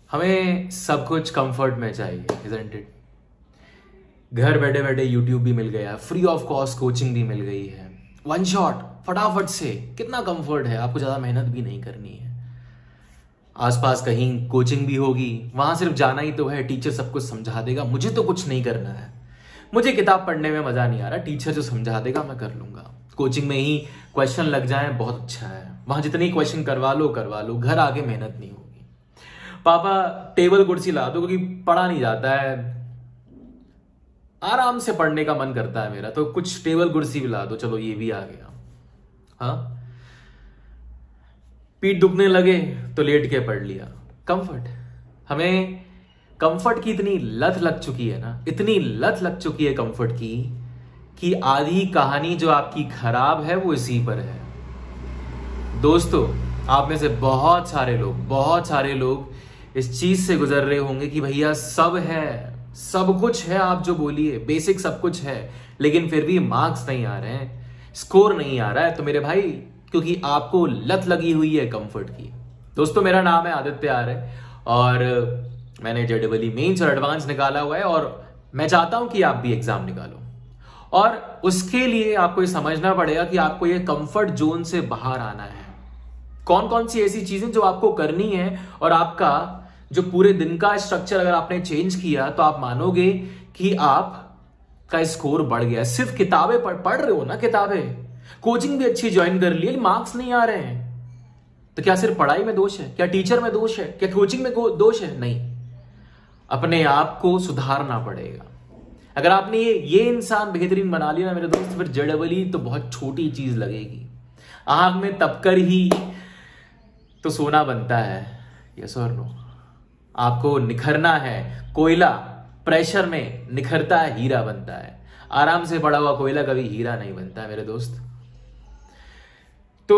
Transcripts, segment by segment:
हमें सब कुछ कंफर्ट में चाहिए, isn't it? घर बैठे बैठे यूट्यूब भी मिल गया, फ्री ऑफ कॉस्ट कोचिंग भी मिल गई है, वन शॉट फटाफट से। कितना कंफर्ट है, आपको ज्यादा मेहनत भी नहीं करनी है। आसपास कहीं कोचिंग भी होगी, वहां सिर्फ जाना ही तो है, टीचर सब कुछ समझा देगा। मुझे तो कुछ नहीं करना है, मुझे किताब पढ़ने में मजा नहीं आ रहा, टीचर जो समझा देगा मैं कर लूंगा। कोचिंग में ही क्वेश्चन लग जाए बहुत अच्छा है, वहां जितने क्वेश्चन करवा लो, घर आके मेहनत नहीं होगी। पापा टेबल कुर्सी ला दो, क्योंकि पढ़ा नहीं जाता है, आराम से पढ़ने का मन करता है मेरा, तो कुछ टेबल कुर्सी भी ला दो, चलो ये भी आ गया। हाँ, पीठ दुखने लगे तो लेट के पढ़ लिया। कंफर्ट, हमें कंफर्ट की इतनी लत लग चुकी है ना, इतनी लत लग चुकी है कंफर्ट की, कि आधी कहानी जो आपकी खराब है वो इसी पर है। दोस्तों, आप में से बहुत सारे लोग इस चीज से गुजर रहे होंगे कि भैया सब है, सब कुछ है, आप जो बोलिए बेसिक सब कुछ है, लेकिन फिर भी मार्क्स नहीं आ रहे हैं, स्कोर नहीं आ रहा है। तो मेरे भाई, क्योंकि आपको लत लगी हुई है कंफर्ट की। दोस्तों, मेरा नाम है आदित्य आर्य और मैंने जेईई मेंस और एडवांस निकाला हुआ है, और मैं चाहता हूं कि आप भी एग्जाम निकालो। और उसके लिए आपको ये समझना पड़ेगा कि आपको ये कंफर्ट जोन से बाहर आना है। कौन कौन सी ऐसी चीजें जो आपको करनी है, और आपका जो पूरे दिन का स्ट्रक्चर अगर आपने चेंज किया तो आप मानोगे कि आपका स्कोर बढ़ गया। सिर्फ किताबें पढ़ रहे हो ना, किताबें, कोचिंग भी अच्छी ज्वाइन कर ली, मार्क्स नहीं आ रहे हैं, तो क्या सिर्फ पढ़ाई में दोष है? क्या टीचर में दोष है? क्या कोचिंग में दोष है? नहीं, अपने आप को सुधारना पड़ेगा। अगर आपने ये इंसान बेहतरीन बना लिया ना मेरे दोस्त, फिर जेईई तो बहुत छोटी चीज लगेगी। आंख में तपकर ही तो सोना बनता है, यस और नो? आपको निखरना है, कोयला प्रेशर में निखरता है, हीरा बनता है। आराम से पड़ा हुआ कोयला कभी हीरा नहीं बनता है मेरे दोस्त। तो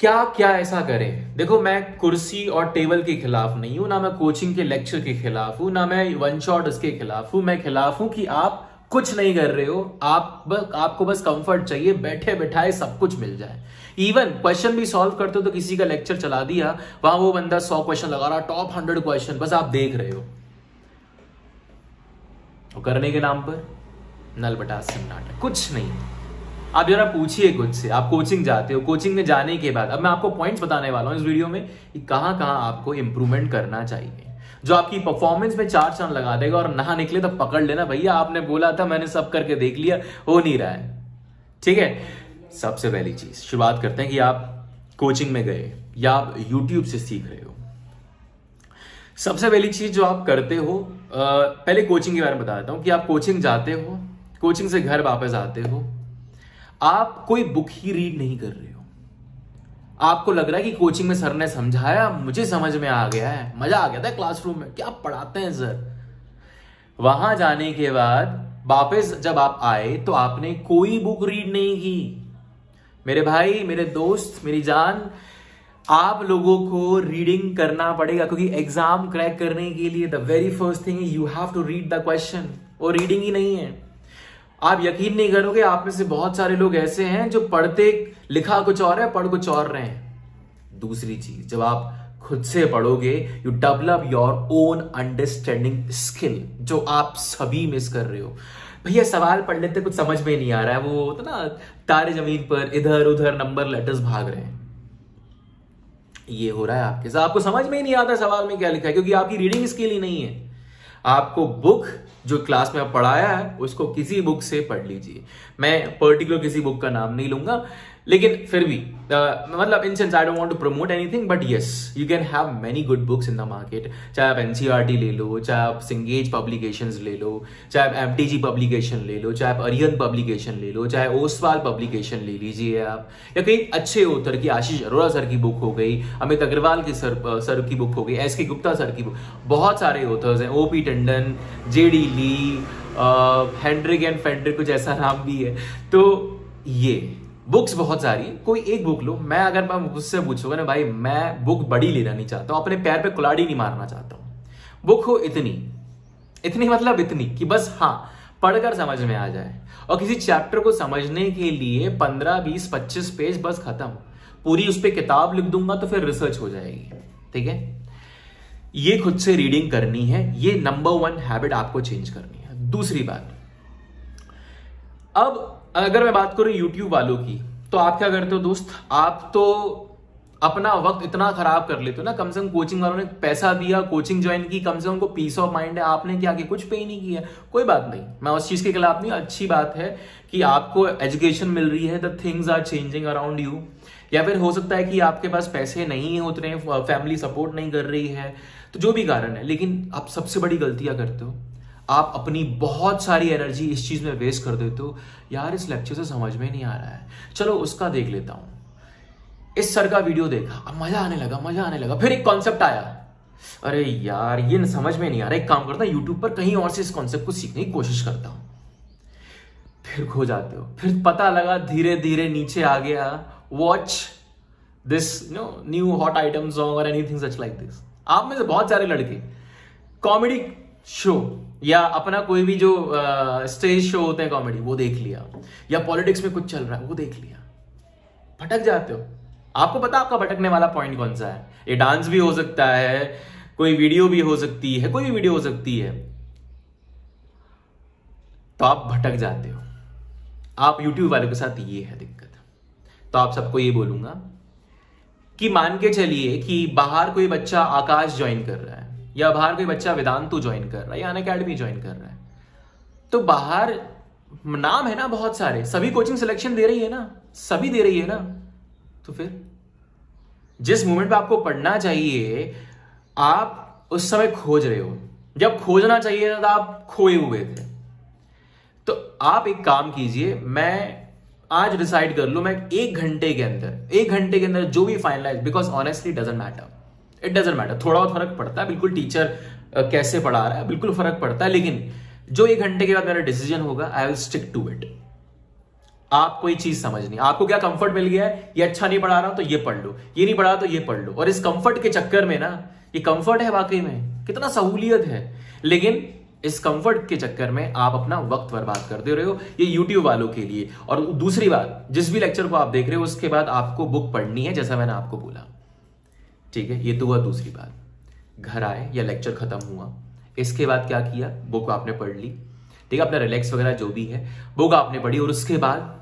क्या क्या ऐसा करें? देखो, मैं कुर्सी और टेबल के खिलाफ नहीं हूं, ना मैं कोचिंग के लेक्चर के खिलाफ हूं, ना मैं वन शॉट उसके खिलाफ हूं। मैं खिलाफ हूं कि आप कुछ नहीं कर रहे हो, आपको बस कंफर्ट चाहिए, बैठे बैठाए सब कुछ मिल जाए। इवन क्वेश्चन भी सॉल्व करते हो तो किसी का लेक्चर चला दिया, वहां वो बंदा 100 क्वेश्चन लगा रहा, टॉप 100 क्वेश्चन, बस आप देख रहे हो। और करने के नाम पर नल बटा सन्नाटा, कुछ नहीं। आप जरा पूछिए खुद से, आप कोचिंग जाते हो, कोचिंग में जाने के बाद अब मैं आपको पॉइंट्स बताने वाला हूं इस वीडियो में कि कहां कहां आपको इंप्रूवमेंट करना चाहिए, जो आपकी परफॉर्मेंस में 4 चांद लगा देगा। और नहा निकले तो पकड़ लेना, भैया आपने बोला था, मैंने सब करके देख लिया, हो नहीं रहा है। ठीक है, सबसे पहली चीज शुरुआत करते हैं कि आप कोचिंग में गए या आप यूट्यूब से सीख रहे हो। सबसे पहली चीज जो आप करते हो, पहले कोचिंग के बारे में बता देता हूं कि आप कोचिंग जाते हो, कोचिंग से घर वापस आते हो, आप कोई बुक ही रीड नहीं कर रहे हो। आपको लग रहा है कि कोचिंग में सर ने समझाया, मुझे समझ में आ गया है, मजा आ गया था क्लासरूम में, क्या पढ़ाते हैं सर। वहां जाने के बाद वापस जब आप आए तो आपने कोई बुक रीड नहीं की। मेरे भाई, मेरे दोस्त, मेरी जान, आप लोगों को रीडिंग करना पड़ेगा, क्योंकि एग्जाम क्रैक करने के लिए the very first thing you have to read the question. वो रीडिंग ही नहीं है। आप यकीन नहीं करोगे, आप में से बहुत सारे लोग ऐसे हैं जो पढ़ते लिखा कुछ और है, पढ़ कुछ और रहे हैं। दूसरी चीज, जब आप खुद से पढ़ोगे, you develop your own understanding skill, जो आप सभी मिस कर रहे हो। भैया सवाल पढ़ लेते, कुछ समझ में नहीं आ रहा है, वो तो ना तारे जमीन पर इधर उधर नंबर लेटर्स भाग रहे हैं। ये हो रहा है आपके साथ, आपको समझ में ही नहीं आता सवाल में क्या लिखा है, क्योंकि आपकी रीडिंग स्किल ही नहीं है। आपको बुक जो क्लास में पढ़ाया है उसको किसी बुक से पढ़ लीजिए। मैं पर्टिकुलर किसी बुक का नाम नहीं लूंगा, लेकिन फिर भी मतलब in sense I don't want to promote anything, but yes you can have many good books in the market. चाहे आप एनसीईआरटी ले लो, चाहे आप सिंगेज पब्लिकेशंस ले लो, चाहे आप एमटीजी पब्लिकेशन ले लो, चाहे आप अरिहंत पब्लिकेशन ले लो, चाहे ओसवाल पब्लिकेशन ले लीजिए आप, या कई अच्छे ऑथर की, आशीष अरोड़ा सर की बुक हो गई, अमित अग्रवाल की सर की बुक हो गई, एस के गुप्ता सर की बुक, बहुत सारे ऑथर्स हैं, O P Tandon, J D Lee, Hendrick and Fendrick, कुछ ऐसा नाम भी है। तो ये बुक्स बहुत सारी, कोई एक बुक लो। मैं अगर मैं मुझसे पूछोगे ना भाई, मैं बुक बड़ी लेना नहीं चाहता हूं, अपने पैर पे कुल्हाड़ी नहीं मारना चाहता हूं। बुक हो इतनी मतलब इतनी कि बस हाँ पढ़कर समझ में आ जाए, और किसी चैप्टर को समझने के लिए 15, 20, 25 पेज बस खत्म। पूरी उस पर किताब लिख दूंगा तो फिर रिसर्च हो जाएगी। ठीक है, ये खुद से रीडिंग करनी है, ये नंबर 1 हैबिट आपको चेंज करनी है। दूसरी बात, अब अगर मैं बात करूं यूट्यूब वालों की, तो आप क्या करते हो दोस्त, आप तो अपना वक्त इतना खराब कर लेते हो ना। कम से कम कोचिंग वालों ने पैसा दिया, कोचिंग ज्वाइन की, कम से कम उनको पीस ऑफ माइंड है। आपने क्या किया, कुछ पे ही नहीं किया। कोई बात नहीं, मैं उस चीज के खिलाफ नहीं, अच्छी बात है कि आपको एजुकेशन मिल रही है, the things are changing around you. या फिर हो सकता है कि आपके पास पैसे नहीं है उतने, फैमिली सपोर्ट नहीं कर रही है, तो जो भी कारण है। लेकिन आप सबसे बड़ी गलतियां करते हो, आप अपनी बहुत सारी एनर्जी इस चीज में वेस्ट कर देते हो। यार इस लेक्चर से समझ में नहीं आ रहा है, चलो उसका देख लेता हूं। इस सर का वीडियो देखा, अब मजा आने लगा। फिर एक कॉन्सेप्ट आया, अरे यार ये समझ में नहीं आ रहा, एक काम करता हूं यूट्यूब पर कहीं और से इस कॉन्सेप्ट को सीखने की कोशिश करता हूं। फिर खो जाते हो, फिर पता लगा धीरे धीरे नीचे आ गया, watch this new hot item song और एनीथिंग सच लाइक दिस। आप में से बहुत सारे लड़के कॉमेडी शो या अपना कोई भी जो स्टेज शो होते हैं कॉमेडी, वो देख लिया, या पॉलिटिक्स में कुछ चल रहा है वो देख लिया, भटक जाते हो। आपको पता आपका भटकने वाला पॉइंट कौन सा है। ये डांस भी हो सकता है, कोई वीडियो भी हो सकती है, कोई भी वीडियो हो सकती है, तो आप भटक जाते हो। आप यूट्यूब वालों के साथ ये है दिक्कत। तो आप सबको ये बोलूंगा कि मान के चलिए कि बाहर कोई बच्चा आकाश ज्वाइन कर रहा है, या बाहर कोई बच्चा वेदांतु ज्वाइन कर रहा है, या अनअकैडमी ज्वाइन कर रहा है, तो बाहर नाम है ना बहुत सारे, सभी कोचिंग सिलेक्शन दे रही है ना, सभी दे रही है ना। तो फिर जिस मोमेंट पे आपको पढ़ना चाहिए, आप उस समय खोज रहे हो। जब खोजना चाहिए था, आप खोए हुए थे। तो आप एक काम कीजिए, मैं आज डिसाइड कर लो, मैं 1 घंटे के अंदर जो भी finalise, because honestly it doesn't matter. थोड़ा बहुत फर्क पड़ता है, बिल्कुल टीचर कैसे पढ़ा रहा है बिल्कुल फर्क पड़ता है, लेकिन जो 1 घंटे के बाद मेरा डिसीजन होगा, I will stick to it. आप कोई चीज समझनी, आपको क्या कंफर्ट मिल गया है, ये अच्छा नहीं पढ़ा रहा तो ये पढ़ लो, ये नहीं पढ़ा तो ये पढ़ लो। और इस कंफर्ट के चक्कर में ना, ये कंफर्ट है वाकई में, कितना सहूलियत है, लेकिन इस कंफर्ट के चक्कर में आप अपना वक्त बर्बाद कर दे रहे हो, ये यूट्यूब वालों के लिए। और दूसरी बात, जिस भी लेक्चर को आप देख रहे हो उसके बाद आपको बुक पढ़नी है, जैसा मैंने आपको बोला, ठीक है। ये तो हुआ दूसरी बात। घर आए या लेक्चर खत्म हुआ, इसके बाद क्या किया, बुक आपने पढ़ ली, ठीक है, अपना रिलैक्स वगैरह जो भी है बुक आपने पढ़ी, और उसके बाद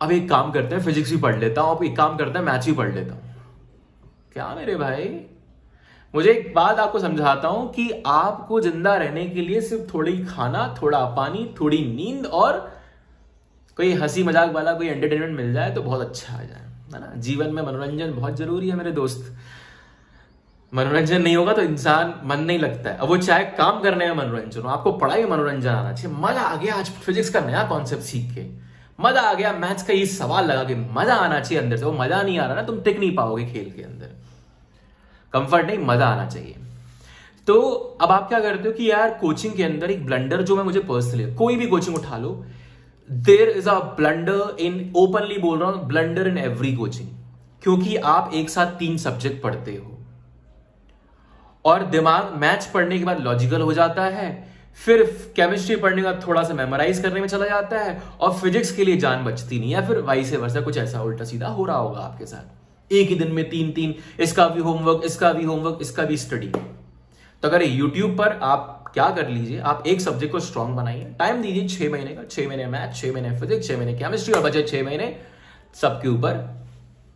अब एक काम करते हैं, फिजिक्स भी पढ़ लेता हूं, अब एक काम करते हैं मैथ्स भी पढ़ लेता हूं। क्या मेरे भाई, मुझे एक बात आपको समझाता हूं कि आपको जिंदा रहने के लिए सिर्फ थोड़ी खाना, थोड़ा पानी, थोड़ी नींद और कोई हंसी मजाक वाला कोई एंटरटेनमेंट मिल जाए तो बहुत अच्छा आ जाए, है ना। जीवन में मनोरंजन बहुत जरूरी है मेरे दोस्त। मनोरंजन नहीं होगा तो इंसान मन नहीं लगता है। अब वो चाहे काम करने में मनोरंजन हो, आपको पढ़ाई में मनोरंजन आना चाहिए। मजा आ गया आज फिजिक्स का नया कॉन्सेप्ट सीख के, मजा आ गया मैथ्स का ये सवाल लगा के, मजा आना चाहिए अंदर से। वो मजा नहीं आ रहा ना, तुम टिक नहीं पाओगे खेल के अंदर। कंफर्ट नहीं, मजा आना चाहिए। तो अब आप क्या करते हो कि यार कोचिंग के अंदर एक ब्लंडर, जो मैं मुझे पर्सनली, कोई भी कोचिंग उठा लो, there is a blunder in, openly बोल रहा हूं, ब्लंडर इन एवरी कोचिंग। क्योंकि आप एक साथ 3 सब्जेक्ट पढ़ते हो और दिमाग मैथ्स पढ़ने के बाद लॉजिकल हो जाता है, फिर केमिस्ट्री पढ़ने के बाद थोड़ा सा मेमोराइज करने में चला जाता है, और फिजिक्स के लिए जान बचती नहीं, या फिर वाइस वर्सा, कुछ ऐसा उल्टा सीधा हो रहा होगा आपके साथ। एक ही दिन में 3-3, इसका भी होमवर्क, इसका भी होमवर्क, इसका भी स्टडी। तो अगर यूट्यूब पर आप क्या कर लीजिए, आप एक सब्जेक्ट को स्ट्रांग बनाइए, टाइम दीजिए 6 महीने का, 6 महीने मैथ, 6 महीने फिजिक्स, 6 महीने केमिस्ट्री, और बचे 6 महीने सबके ऊपर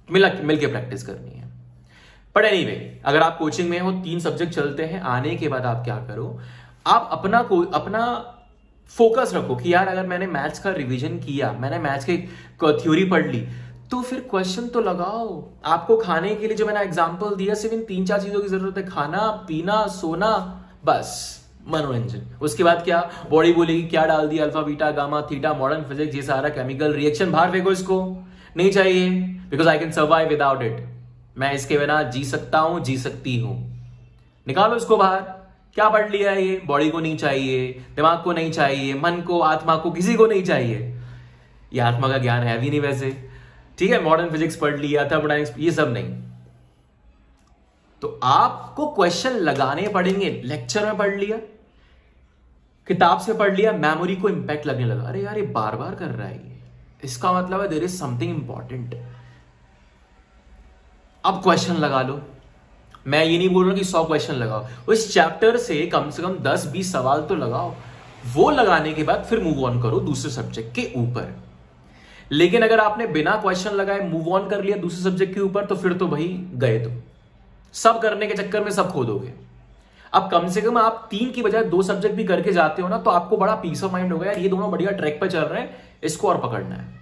मिलकर प्रैक्टिस करनी है। बट एनीवे, अगर आप कोचिंग में हो, 3 सब्जेक्ट चलते हैं, आने के बाद आप क्या करो, आप अपना फोकस रखो कि यार अगर मैंने मैथ्स का रिवीजन किया, मैंने मैथ्स की थ्योरी पढ़ ली, तो फिर क्वेश्चन तो लगाओ। आपको खाने के लिए जो मैंने एग्जांपल दिया, सिर्फ इन 3-4 चीजों की जरूरत है, खाना, पीना, सोना, बस मनोरंजन। उसके बाद क्या, बॉडी बोलेगी क्या डाल दिया, alpha, beta, gamma, theta, modern physics, ये सारा केमिकल रिएक्शन, बाहर फेंको इसको, नहीं चाहिए, because I can survive without it. मैं इसके बिना जी सकता हूं, जी सकती हूं, निकालो इसको बाहर। क्या पढ़ लिया है ये, बॉडी को नहीं चाहिए, दिमाग को नहीं चाहिए, मन को, आत्मा को, किसी को नहीं चाहिए। ये आत्मा का ज्ञान है भी नहीं वैसे, ठीक है। मॉडर्न फिजिक्स पढ़ लिया, थर्मोडायनेमिक्स, ये सब नहीं। तो आपको क्वेश्चन लगाने पड़ेंगे। लेक्चर में पढ़ लिया, किताब से पढ़ लिया, मेमोरी को इंपैक्ट लगने लगा, अरे यार ये बार बार कर रहा है ये, इसका मतलब है देयर इज समथिंग इंपॉर्टेंट। अब क्वेश्चन लगा लो, मैं ये नहीं बोल रहा कि 100 क्वेश्चन लगाओ, उस चैप्टर से कम 10-20 सवाल तो लगाओ। वो लगाने के बाद फिर मूव ऑन करो दूसरे सब्जेक्ट के ऊपर। लेकिन अगर आपने बिना क्वेश्चन लगाए मूव ऑन कर लिया दूसरे सब्जेक्ट के ऊपर, तो फिर तो भाई गए, तो सब करने के चक्कर में सब खो दोगे। अब कम से कम आप 3 की बजाय 2 सब्जेक्ट भी करके जाते हो ना, तो आपको बड़ा पीस ऑफ माइंड होगा, यार ये दोनों बढ़िया ट्रैक पर चल रहे हैं, इसको और पकड़ना है।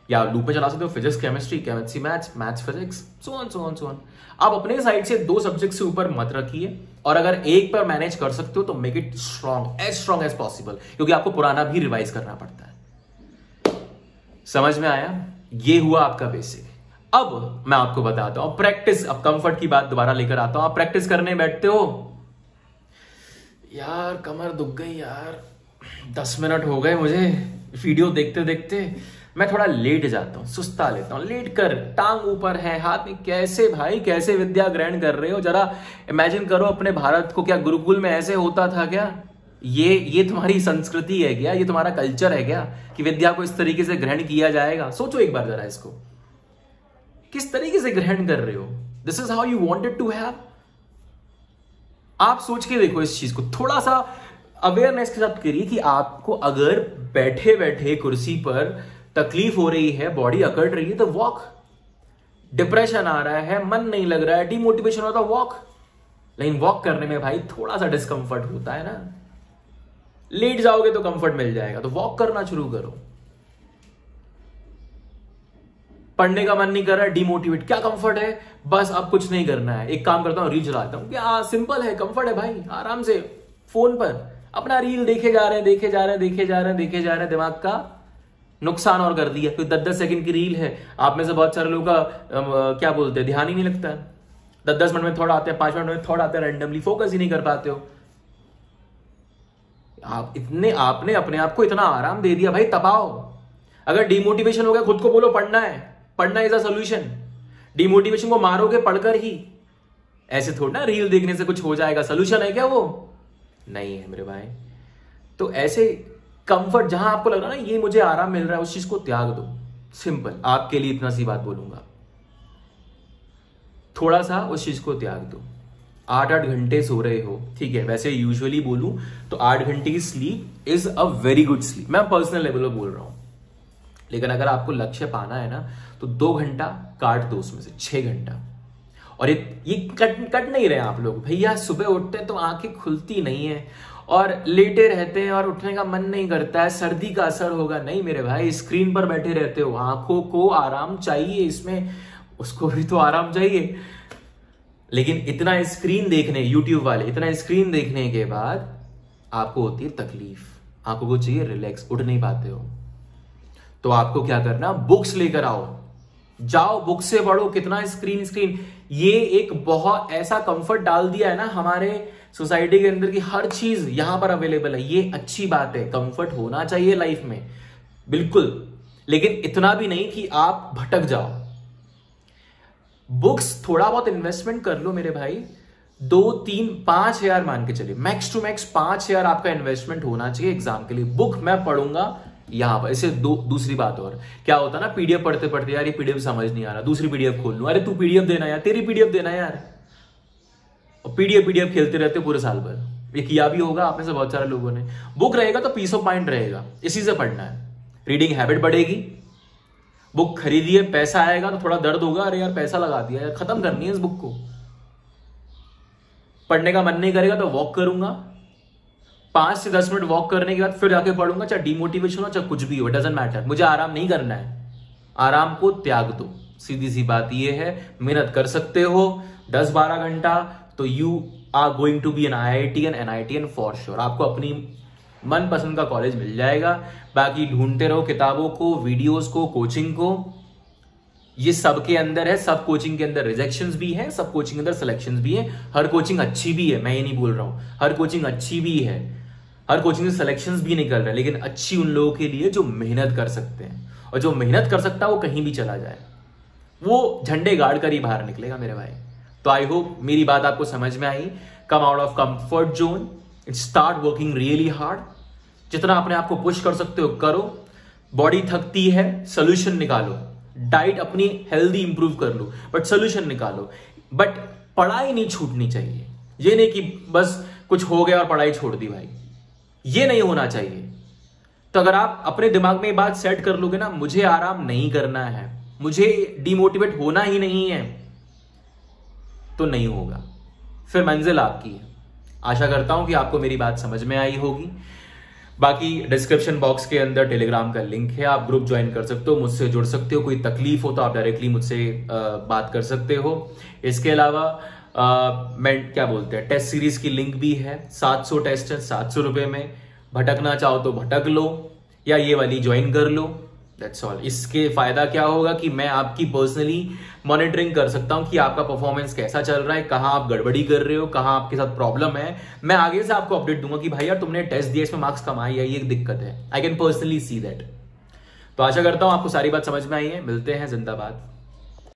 या लूप में चला सकते हो physics chemistry, chemistry maths physics, so on. आप अपने साइड से 2 सब्जेक्ट से ऊपर मत रखिए, और अगर एक पर मैनेज कर सकते हो तो make it strong as possible, क्योंकि आपको पुराना भी रिवाइज करना पड़ता है। समझ में आया? ये हुआ आपका बेसिक। अब मैं आपको बताता हूं प्रैक्टिस। अब कंफर्ट की बात दोबारा लेकर आता हूं। आप प्रैक्टिस करने बैठते हो, यार कमर दुख गई यार, 10 मिनट हो गए मुझे वीडियो देखते देखते, मैं थोड़ा लेट जाता हूं, सुस्ता लेता हूं, लेट कर टांग ऊपर है हाथ में, कैसे भाई कैसे विद्या ग्रहण कर रहे हो? जरा इमेजिन करो अपने भारत को, क्या गुरुकुल में ऐसे होता था क्या? ये तुम्हारी संस्कृति है क्या? ये तुम्हारा कल्चर है क्या कि विद्या को इस तरीके से ग्रहण किया जाएगा? सोचो एक बार जरा इसको, किस तरीके से ग्रहण कर रहे हो? This is how you wanted to have? आप सोच के देखो इस चीज को, थोड़ा सा अवेयरनेस के साथ करिए कि आपको अगर बैठे बैठे कुर्सी पर तकलीफ हो रही है, बॉडी अकड़ रही है, तो वॉक। डिप्रेशन आ रहा है, मन नहीं लग रहा है, डिमोटिवेशन होता है, वॉक। लेकिन वॉक करने में भाई थोड़ा सा डिस्कंफर्ट होता है ना। लेट जाओगे तो कंफर्ट मिल जाएगा, तो वॉक करना शुरू करो। पढ़ने का मन नहीं कर रहा है, डिमोटिवेट, क्या कंफर्ट है? बस अब कुछ नहीं करना है, एक काम करता हूं रील चलाता हूं। क्या सिंपल है, कंफर्ट है भाई, आराम से फोन पर अपना रील देखे जा रहे हैं, दिमाग का नुकसान और कर दिया। कोई 10-10 सेकंड की रील है, आप में से बहुत सारे लोगों का क्या बोलते हैं, ध्यान ही नहीं लगता। 10-10 मिनट में थॉट आते हैं, 5 मिनट में थॉट आते हैं, रैंडमली फोकस ही नहीं कर पाते हो। आपने अपने आप को इतना आराम दे दिया भाई, तपाओ। अगर डिमोटिवेशन हो गया, खुद को बोलो पढ़ना इज अ सोल्यूशन। डिमोटिवेशन को मारोगे पढ़कर ही, ऐसे थोड़ा ना रील देखने से कुछ हो जाएगा। सोल्यूशन है क्या वो? नहीं है मेरे भाई। तो ऐसे कंफर्ट, जहां आपको लग रहा है ना ये मुझे आराम मिल रहा है, उस चीज को त्याग दो। सिंपल, आपके लिए इतना सी बात बोलूंगा, थोड़ा सा उस चीज को त्याग दो। 8-8 घंटे सो रहे हो, ठीक है, वैसे यूजुअली बोलूं तो 8 घंटे की sleep is a very good sleep, मैं पर्सनल लेवल पर बोल रहा हूं। लेकिन अगर आपको लक्ष्य पाना है ना, तो 2 घंटा काट दो उसमें से, 6 घंटा। और ये कट नहीं रहे आप लोग भैया। सुबह उठते हैं तो आंखें खुलती नहीं है और लेटे रहते हैं और उठने का मन नहीं करता है, सर्दी का असर होगा। नहीं मेरे भाई, स्क्रीन पर बैठे रहते हो, आंखों को आराम चाहिए, इसमें उसको भी तो आराम चाहिए। लेकिन इतना स्क्रीन देखने, यूट्यूब वाले इतना स्क्रीन देखने के बाद आपको होती है तकलीफ, आंखों को चाहिए रिलैक्स, उठ नहीं पाते हो। तो आपको क्या करना, बुक्स लेकर आओ, जाओ बुक से पढ़ो। कितना स्क्रीन, ये एक बहुत ऐसा कंफर्ट डाल दिया है ना हमारे सोसाइटी के अंदर की हर चीज यहां पर अवेलेबल है। ये अच्छी बात है, कंफर्ट होना चाहिए लाइफ में, बिल्कुल, लेकिन इतना भी नहीं कि आप भटक जाओ। बुक्स थोड़ा बहुत इन्वेस्टमेंट कर लो मेरे भाई, 2-3-5 हजार मान के चलिए, मैक्स टू मैक्स 5 हजार आपका इन्वेस्टमेंट होना चाहिए एग्जाम के लिए। बुक मैं पढ़ूंगा यहां पर। इसे दूसरी बात और क्या होता है ना, पीडीएफ पढ़ते पढ़ते यार ये पीडीएफ समझ नहीं आ रहा, दूसरी पीडीएफ खोल लूं। अरे तू पीडीएफ देना यार, तेरी पीडीएफ देना यार। और पीडीएफ खेलते रहते पूरे साल भर। ये किया भी होगा आप में से बहुत सारे लोगों ने। बुक रहेगा तो पीस ऑफ माइंड रहेगा, इसी से पढ़ना है, रीडिंग हैबिट बढ़ेगी। बुक खरीदिए, पैसा आएगा तो थोड़ा दर्द होगा, अरे यार पैसा लगा दिया यार, खत्म करनी है इस बुक को। पढ़ने का मन नहीं करेगा तो वॉक करूंगा, 5 से 10 मिनट वॉक करने के बाद फिर जाके पढ़ूंगा, चाहे डिमोटिवेशन हो चाहे कुछ भी हो, डजंट मैटर। मुझे आराम नहीं करना है, आराम को त्याग दो। सीधी सी बात ये है, मेहनत कर सकते हो 10-12 घंटा तो you are going to be an IITian for sure. आपको अपनी मनपसंद का कॉलेज मिल जाएगा। बाकी ढूंढते रहो किताबों को, वीडियोस को, कोचिंग को। ये सबके अंदर है, सब कोचिंग के अंदर रिजेक्शंस भी है, सब कोचिंग के अंदर सिलेक्शंस भी है। हर कोचिंग अच्छी भी है, मैं ये नहीं बोल रहा हूं, हर कोचिंग अच्छी भी है, हर कोचिंग से सिलेक्शंस भी निकल रहे हैं। लेकिन अच्छी उन लोगों के लिए जो मेहनत कर सकते हैं, और जो मेहनत कर सकता है वो कहीं भी चला जाए, वो झंडे गाड़ कर ही बाहर निकलेगा मेरे भाई। तो आई होप मेरी बात आपको समझ में आई। Come out of comfort zone, start working really hard. जितना अपने आप को पुश कर सकते हो करो। बॉडी थकती है, सोल्यूशन निकालो। डाइट अपनी हेल्दी इंप्रूव कर लो, बट सोल्यूशन निकालो। बट पढ़ाई नहीं छूटनी चाहिए। ये नहीं कि बस कुछ हो गया और पढ़ाई छोड़ दी भाई, ये नहीं होना चाहिए। तो अगर आप अपने दिमाग में ये बात सेट कर लोगे ना, मुझे आराम नहीं करना है, मुझे डिमोटिवेट होना ही नहीं है, तो नहीं होगा, फिर मंजिल आपकी है। आशा करता हूं कि आपको मेरी बात समझ में आई होगी। बाकी डिस्क्रिप्शन बॉक्स के अंदर टेलीग्राम का लिंक है, आप ग्रुप ज्वाइन कर सकते हो, मुझसे जुड़ सकते हो। कोई तकलीफ हो तो आप डायरेक्टली मुझसे बात कर सकते हो। इसके अलावा मैं क्या बोलते हैं, टेस्ट सीरीज की लिंक भी है, 700 टेस्ट है 700 रुपए में। भटकना चाहो तो भटक लो या ये वाली ज्वाइन कर लो, दैट्स ऑल। इसके फायदा क्या होगा कि मैं आपकी पर्सनली मॉनिटरिंग कर सकता हूं कि आपका परफॉर्मेंस कैसा चल रहा है, कहां आप गड़बड़ी कर रहे हो, कहां आपके साथ प्रॉब्लम है। मैं आगे से आपको अपडेट दूंगा कि भाई यार तुमने टेस्ट दिया, इसमें मार्क्स कम आए या ये दिक्कत है। I can personally see that. तो आशा करता हूं आपको सारी बात समझ में आई है। मिलते हैं, जिंदाबाद।